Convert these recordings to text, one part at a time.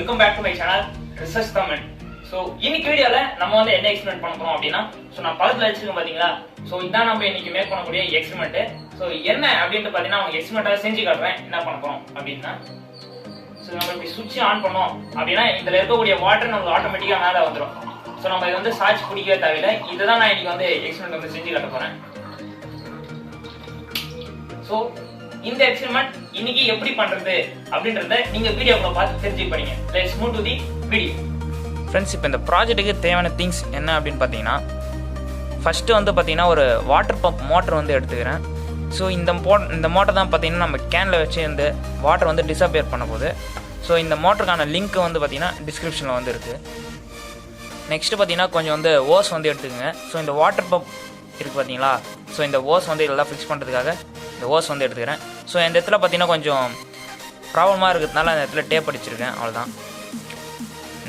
Welcome back to my channel research comment. So இன்னைக்கு வீடியோல நம்ம வந்து என்ன எக்ஸ்பெரிமெண்ட் பண்ண போறோம் அப்படின்னா, ஸோ நான் பக்கத்துல வச்சிருக்கேன் பாத்தீங்களா, ஸோ இதான் நம்ம இன்னைக்கு மேக் பண்ணக்கூடிய எக்ஸ்பெரிமெண்ட். ஸோ என்ன அப்படின்ட்டு பாத்தீங்கன்னா அவங்க எக்ஸ்பெரிமெண்ட்டாக செஞ்சு காட்டுறேன் என்ன பண்ண போறோம் அப்படின்னா. ஸோ நம்ம இப்படி சுவிட்ச் ஆன் பண்ணோம் அப்படின்னா இதுல இருக்கக்கூடிய வாட்டர் நமக்கு ஆட்டோமேட்டிக்கா மேலே வந்துடும். ஸோ நம்ம இது வந்து சார்ஜ் பிடிக்கவே தேவையில்லை. இதுதான் நான் இன்னைக்கு வந்து எக்ஸ்பெரிமெண்ட் வந்து செஞ்சு காட்ட போறேன். ஸோ இந்த எக்ஸ்பெரிமெண்ட் இன்னைக்கு எப்படி பண்றது அப்படின்றத நீங்க வீடியோக்குள்ள பார்த்து தெரிஞ்சுப்பீங்க. Let's move to the video. Friends, இப்போ இந்த ப்ராஜெக்ட்டுக்கு தேவையான திங்ஸ் என்ன அப்படின்னு பார்த்தீங்கன்னா, ஃபஸ்ட்டு வந்து பார்த்தீங்கன்னா ஒரு வாட்டர் பம்ப் மோட்டர் வந்து எடுத்துக்கிறேன். ஸோ இந்த மோட்டர் தான் பார்த்தீங்கன்னா நம்ம கேனில் வச்சு இந்த வாட்டர் வந்து டிஸப்பியர் பண்ண போகுது. ஸோ இந்த மோட்டருக்கான லிங்க் வந்து பார்த்தீங்கன்னா டிஸ்கிரிப்ஷனில் வந்து இருக்குது. நெக்ஸ்ட்டு பார்த்தீங்கன்னா கொஞ்சம் வந்து ஓஸ் வந்து எடுத்துக்கோங்க. ஸோ இந்த வாட்டர் பம்ப் இருக்குது பார்த்தீங்களா, ஸோ இந்த ஓஸ் வந்து இதெல்லாம் ஃபிக்ஸ் பண்ணுறதுக்காக இந்த ஓஸ் வந்து எடுத்துக்கிறேன். ஸோ இந்த இடத்துல பார்த்தீங்கன்னா கொஞ்சம் ப்ராப்ளமாக இருக்கிறதுனால அந்த இடத்துல டேப் அடிச்சிருக்கேன், அவ்வளோதான்.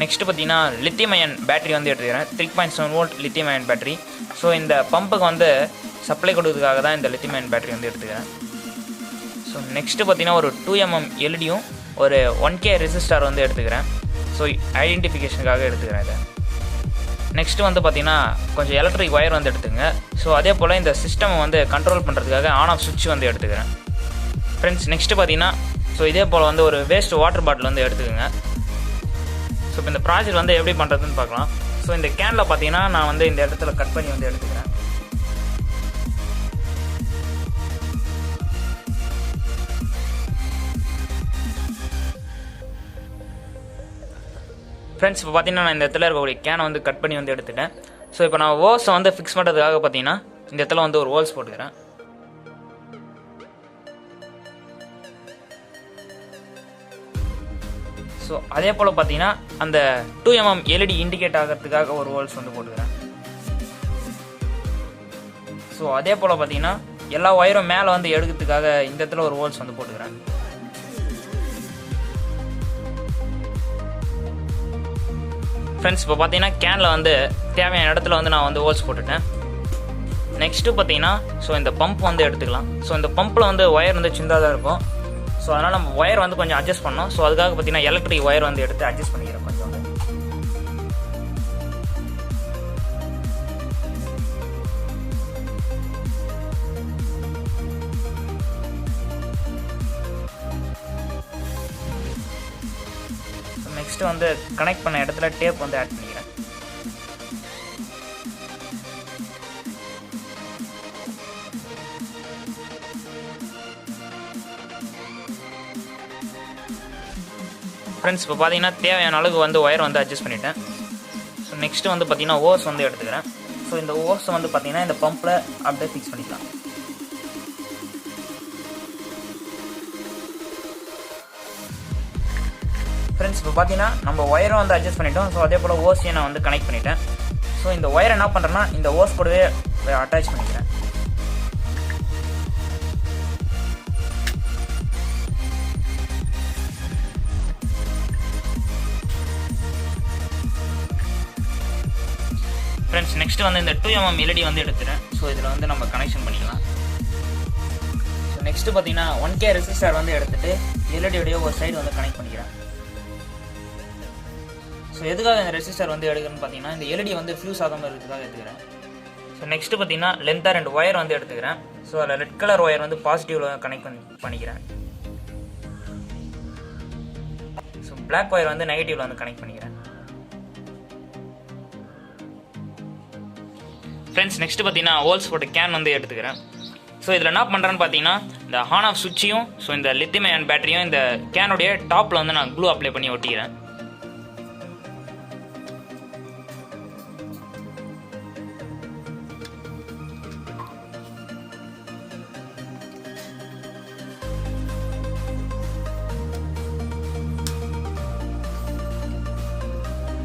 நெக்ஸ்ட்டு பார்த்தீங்கன்னா லித்தியம் அயன் பேட்டரி வந்து எடுத்துக்கிறேன். 3.7 volt lithium ion battery. So இந்த பம்புக்கு வந்து சப்ளை கொடுக்கறதுக்காக தான் இந்த லித்தியம் அயன் பேட்டரி வந்து எடுத்துக்கிறேன். ஸோ நெக்ஸ்ட்டு பார்த்தீங்கன்னா ஒரு 2mm எல்இடியும் ஒரு 1K ரெசிஸ்டார் வந்து எடுத்துக்கிறேன். ஸோ ஐடென்டிஃபிகேஷனுக்காக எடுத்துக்கிறேன் இதை. நெக்ஸ்ட்டு வந்து பார்த்தீங்கன்னா கொஞ்சம் எலக்ட்ரிக் ஒயர் வந்து எடுத்துங்க. ஸோ அதே போல் இந்த சிஸ்டம் வந்து கண்ட்ரோல் பண்ணுறதுக்காக ஆன் ஆஃப் சுவிட்ச் வந்து எடுத்துக்கிறேன். ஃப்ரெண்ட்ஸ், நெக்ஸ்ட்டு பார்த்தீங்கன்னா ஸோ இதே போல் வந்து ஒரு வேஸ்ட் வாட்டர் பாட்டில் வந்து எடுத்துக்கோங்க. ஸோ இப்போ இந்த ப்ராஜெக்ட் வந்து எப்படி பண்ணுறதுன்னு பார்க்கலாம். ஸோ இந்த கேனில் பார்த்தீங்கன்னா நான் வந்து இந்த இடத்துல கட் பண்ணி வந்து எடுத்துக்கிறேன். ஃப்ரெண்ட்ஸ், இப்போ பார்த்தீங்கன்னா நான் இந்த இடத்துல இருக்கக்கூடிய கேனை வந்து கட் பண்ணி வந்து எடுத்துட்டேன். ஸோ இப்போ நான் ஓஸை வந்து ஃபிக்ஸ் பண்ணுறதுக்காக பார்த்தீங்கன்னா இந்த இடத்துல வந்து ஒரு ஹோல்ஸ் போட்டுக்கிறேன். ஸோ அதே போல் பார்த்தீங்கன்னா அந்த 2mm எல்இடி இண்டிகேட் ஆகிறதுக்காக ஒரு ஹோல்ஸ் வந்து போட்டுக்கிறேன். ஸோ அதே போல் பார்த்தீங்கன்னா எல்லா ஒயரும் மேலே வந்து எடுக்கிறதுக்காக இந்த இடத்துல ஒரு ஹோல்ஸ் வந்து போட்டுக்கிறேன். ஃப்ரெண்ட்ஸ், இப்போ பார்த்தீங்கன்னா கேனில் வந்து தேவையான இடத்துல வந்து நான் வந்து ஹோல்ஸ் போட்டுட்டேன். நெக்ஸ்ட்டு பார்த்தீங்கன்னா ஸோ இந்த பம்ப் வந்து எடுத்துக்கலாம். ஸோ இந்த பம்பில் வந்து ஒயர் வந்து சின்னதாக தான் இருக்கும். ஸோ அதனால் நம்ம ஒயர் வந்து கொஞ்சம் அட்ஜஸ்ட் பண்ணோம். ஸோ அதுக்காக பார்த்தீங்கன்னா எலக்ட்ரிக் ஒயர் வந்து எடுத்து அட்ஜஸ்ட் பண்ணிக்கிறேன் கொஞ்சம். நெக்ஸ்ட்டு வந்து கனெக்ட் பண்ண இடத்துல டேப் வந்து ஆட் பண்ணிக்கிறேன். ஃப்ரெண்ட்ஸ், இப்போ பார்த்தீங்கன்னா தேவையான அளவுக்கு வந்து ஒயர் வந்து அட்ஜஸ்ட் பண்ணிட்டேன். ஸோ நெக்ஸ்ட்டு வந்து பார்த்தீங்கன்னா ஓஸ் வந்து எடுத்துக்கிறேன். ஸோ இந்த ஓஸை வந்து பார்த்தீங்கன்னா இந்த பம்பில் அப்படியே ஃபிக்ஸ் பண்ணிக்கலாம். ஃப்ரெண்ட்ஸ், இப்போ பார்த்தீங்கன்னா நம்ம ஒயரும் வந்து அட்ஜஸ்ட் பண்ணிட்டோம். ஸோ அதே போல் ஓஸையும் நான் வந்து கனெக்ட் பண்ணிட்டேன். ஸோ இந்த ஒயரை என்ன பண்ணுறேன்னா இந்த ஓஸ் கூடவே அட்டாச் பண்ணிக்கிறேன். ஃப்ரெண்ட்ஸ், நெக்ஸ்ட்டு வந்து இந்த 2mm எல்இடி வந்து எடுத்துகிறேன். ஸோ இதில் வந்து நம்ம கனெக்ஷன் பண்ணிக்கலாம். ஸோ நெக்ஸ்ட்டு பார்த்தீங்கன்னா 1K ரெசிஸ்டார் வந்து எடுத்துகிட்டு எல்இடியோடைய ஒரு சைடு வந்து கனெக்ட் பண்ணிக்கிறேன். ஸோ எதுக்காக இந்த ரெசிஸ்டார் வந்து எடுக்கிறேன்னு பார்த்தீங்கன்னா இந்த எல்இடி வந்து ஃபியூஸ் ஆகாமல் இருக்கிறதுக்காக எடுத்துக்கிறேன். ஸோ நெக்ஸ்ட்டு பார்த்தீங்கன்னா லென்த்தாக 2 ஒயர் வந்து எடுத்துக்கிறேன். ஸோ அதில் ரெட் கலர் ஒயர் வந்து பாசிட்டிவில் கனெக்ட் பண்ணிக்கிறேன். ஸோ பிளாக் ஒயர் வந்து நெகட்டிவில் வந்து கனெக்ட் பண்ணிக்கிறேன். ஃப்ரெண்ட்ஸ், நெக்ஸ்ட்டு பார்த்தீங்கன்னா ஹோல்ஸ் போட்ட கேன் வந்து எடுத்துக்கிறேன். ஸோ இதில் என்ன பண்ணுறேன்னு பார்த்தீங்கன்னா இந்த ஆன் ஆஃப் சுவிட்சையும் ஸோ இந்த லித்தியம் அயன் பேட்டரியும் இந்த கேனுடைய டாப்பில் வந்து நான் க்ளூ அப்ளை பண்ணி ஒட்டிக்கிறேன்.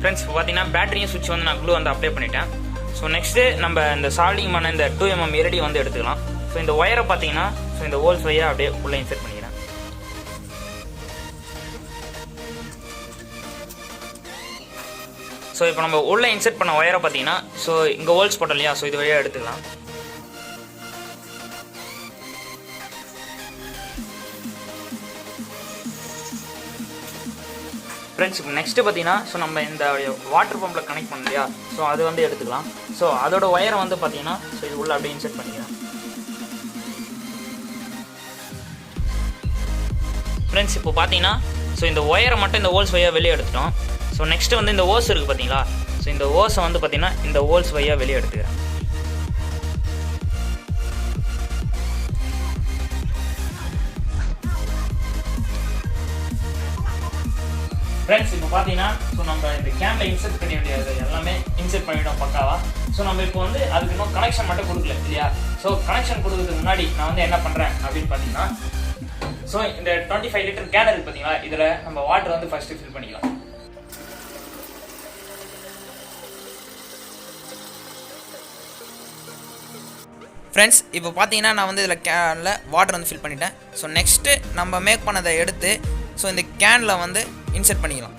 ஃப்ரெண்ட்ஸ், இப்போ பார்த்தீங்கன்னா பேட்டரியும் சுவிட்ச் வந்து நான் க்ளூ வந்து அப்ளை பண்ணிட்டேன். ஸோ நெக்ஸ்ட்டு நம்ம இந்த சால்டிங் பண்ண இந்த 2mm எல்இடி வந்து எடுத்துக்கலாம். ஸோ இந்த ஒயரை பார்த்தீங்கன்னா ஸோ இந்த ஹோல்ஸ் வழியாக அப்படியே உள்ளே இன்சர்ட் பண்ணிக்கிறேன். ஸோ இப்போ நம்ம உள்ளே இன்சர்ட் பண்ண ஒயரை பார்த்தீங்கன்னா ஸோ இங்கே ஹோல்ஸ் போட்டோம் இல்லையா, ஸோ இது வழியாக எடுத்துக்கலாம். ஃப்ரெண்ட்ஸ் இப்போ நெக்ஸ்ட்டு பார்த்தீங்கன்னா ஸோ நம்ம இந்த வாட்டர் பம்பில் கனெக்ட் பண்ணோம் இல்லையா, ஸோ அது வந்து எடுத்துக்கலாம். ஸோ அதோட ஒயரை வந்து பார்த்தீங்கன்னா ஸோ இது உள்ள அப்படியே இன்செர்ட் பண்ணிக்கிறேன். ஃப்ரெண்ட்ஸ் இப்போ பார்த்தீங்கன்னா ஸோ இந்த ஒயரை மட்டும் இந்த ஹோல்ஸ் வழியாக வெளியே எடுத்துட்டோம். ஸோ நெக்ஸ்ட்டு வந்து இந்த ஓஸ் இருக்குது பார்த்தீங்களா, ஸோ இந்த ஓஸை வந்து பார்த்தீங்கன்னா இந்த ஹோல்ஸ் வழியாக வெளியே எடுத்துக்கிறேன். ஃப்ரெண்ட்ஸ் இப்போ பார்த்தீங்கன்னா ஸோ நம்ம இந்த கேனில் இன்செர்ட் பண்ண வேண்டியது எல்லாமே இன்செர்ட் பண்ணிவிட்டோம் பக்காவா. ஸோ நம்ம இப்போ வந்து அதுக்கு இன்னும் கனெக்ஷன் மட்டும் கொடுக்கல இல்லையா. ஸோ கனெக்ஷன் கொடுக்கறதுக்கு முன்னாடி நான் வந்து என்ன பண்ணுறேன் அப்படின்னு பார்த்தீங்கன்னா ஸோ இந்த 25 லிட்டர் கேன் இருக்குது பார்த்தீங்களா, இதில் நம்ம வாட்டர் வந்து ஃபஸ்ட்டு ஃபில் பண்ணிக்கலாம். ஃப்ரெண்ட்ஸ் இப்போ பார்த்தீங்கன்னா நான் வந்து இதில் கேனில் வாட்டர் வந்து ஃபில் பண்ணிட்டேன். ஸோ நெக்ஸ்ட்டு நம்ம மேக் பண்ணதை எடுத்து ஸோ இந்த கேனில் வந்து இன்செர்ட் பண்ணிக்கலாம்.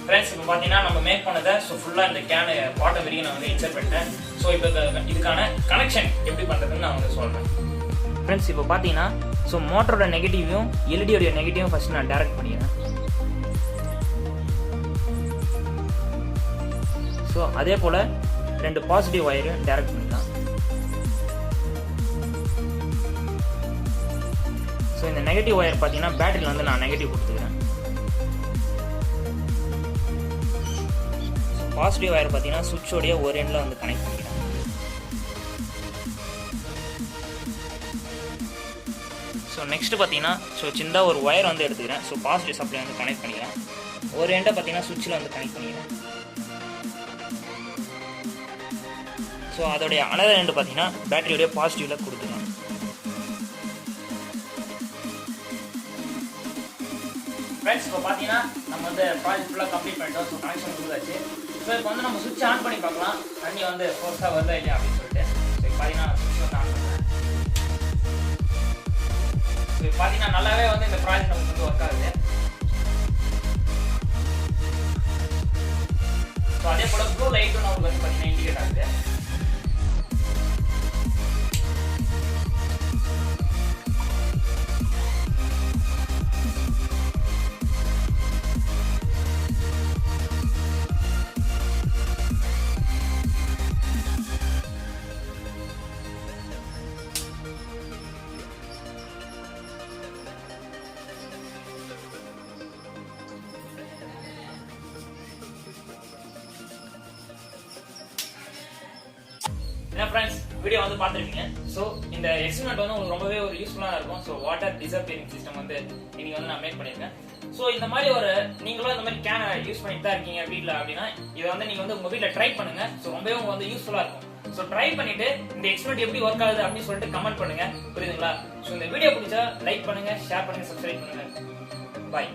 ஃப்ரெண்ட்ஸ் இப்போ பார்த்தீங்கன்னா நம்ம மேக் பண்ணதை ஸோ ஃபுல்லாக இந்த கேனு பாட்டம் வரைக்கும் நான் வந்து இன்செர்ட் பண்ணிட்டேன். ஸோ இப்போ இதுக்கான கனெக்ஷன் எப்படி பண்ணுறதுன்னு நான் வந்து சொல்கிறேன். ஃப்ரெண்ட்ஸ் இப்போ பார்த்தீங்கன்னா ஸோ மோட்டரோட நெகட்டிவையும் எல்இடியோடைய நெகட்டிவும் ஃபஸ்ட்டு நான் டைரக்ட் பண்ணிடுறேன். ஸோ அதே போல் 2 பாசிட்டிவ் ஒயரையும் டைரக்ட் பண்ணிக்கலாம். ஸோ இந்த நெகட்டிவ் ஒயர் பார்த்தீங்கன்னா பேட்டரியில் வந்து நான் நெகட்டிவ் கொடுத்துக்கிறேன். ஸோ பாசிட்டிவ் ஒயர் பார்த்தீங்கன்னா சுவிட்சோடைய ஒரு எண்டில் வந்து கனெக்ட் பண்ணிக்கிறேன். ஸோ நெக்ஸ்ட்டு பார்த்தீங்கன்னா ஸோ சின்ன ஒரு ஒயர் வந்து எடுத்துக்கிறேன். ஸோ பாசிட்டிவ் சப்ளை வந்து கனெக்ட் பண்ணிக்கிறேன். ஒரு எண்டை பார்த்தீங்கன்னா சுவிட்சில் வந்து கனெக்ட் பண்ணிக்கிறேன். ஸோ அதோடைய அனதர் எண்டு பார்த்தீங்கன்னா பேட்டரியோடைய பாசிட்டிவில் கொடுத்துக்கலாம். ஃப்ரெண்ட்ஸ் இப்போ பார்த்தீங்கன்னா நம்ம வந்து ப்ராஜெக்ட் ஃபுல்லாக கம்ப்ளீட் பண்ணிட்டோம். ஸோ கனெக்ஷன் கொடுத்தாச்சு. ஸோ இப்போ வந்து நம்ம சுவிட்ச் ஆன் பண்ணி பார்க்கலாம் தண்ணி வந்து ஃபோர்ஸாக வருதா இல்லையா அப்படின்னு சொல்லிட்டு. ஸோ இப்போ பார்த்தீங்கன்னா சுவிட்ச் வந்து ஆன் பண்ணுறேன். ஸோ இப்போ பார்த்தீங்கன்னா நல்லாவே வந்து இந்த ப்ராஜெக்ட் நமக்கு வந்து ஒர்க் ஆகுது. ஸோ அதே போல் ப்ளூ லைட்டும் நமக்கு வந்து பார்த்தீங்கன்னா இண்டிகேட் ஆகுது. என்ன ஃப்ரெண்ட்ஸ் வீடியோ வந்து பார்த்துருக்கீங்க. ஸோ இந்த எக்ஸ்பெரிமெண்ட் வந்து உங்களுக்கு ரொம்பவே ஒரு யூஸ்ஃபுல்லாக இருக்கும். ஸோ வாட்டர் டிசப்பியரிங் சிஸ்டம் வந்து இன்னைக்கு வந்து நான் மேக் பண்ணியிருக்கேன். ஸோ இந்த மாதிரி ஒரு நீங்களும் இந்த மாதிரி கேனை யூஸ் பண்ணிட்டு தான் இருக்கீங்க வீட்டில் அப்படின்னா இதை வந்து நீங்கள் வந்து உங்கள் வீட்டில் ட்ரை பண்ணுங்க. ஸோ ரொம்பவே உங்களுக்கு வந்து யூஸ்ஃபுல்லாக இருக்கும். ஸோ ட்ரை பண்ணிட்டு இந்த எக்ஸ்பெரிமெண்ட் எப்படி ஒர்க் ஆகுது அப்படின்னு சொல்லிட்டு கமெண்ட் பண்ணுங்க. புரியுதுங்களா? ஸோ இந்த வீடியோ பிடிச்சா லைக் பண்ணுங்க, ஷேர் பண்ணுங்க, சப்ஸ்கிரைப் பண்ணுங்க. பாய்.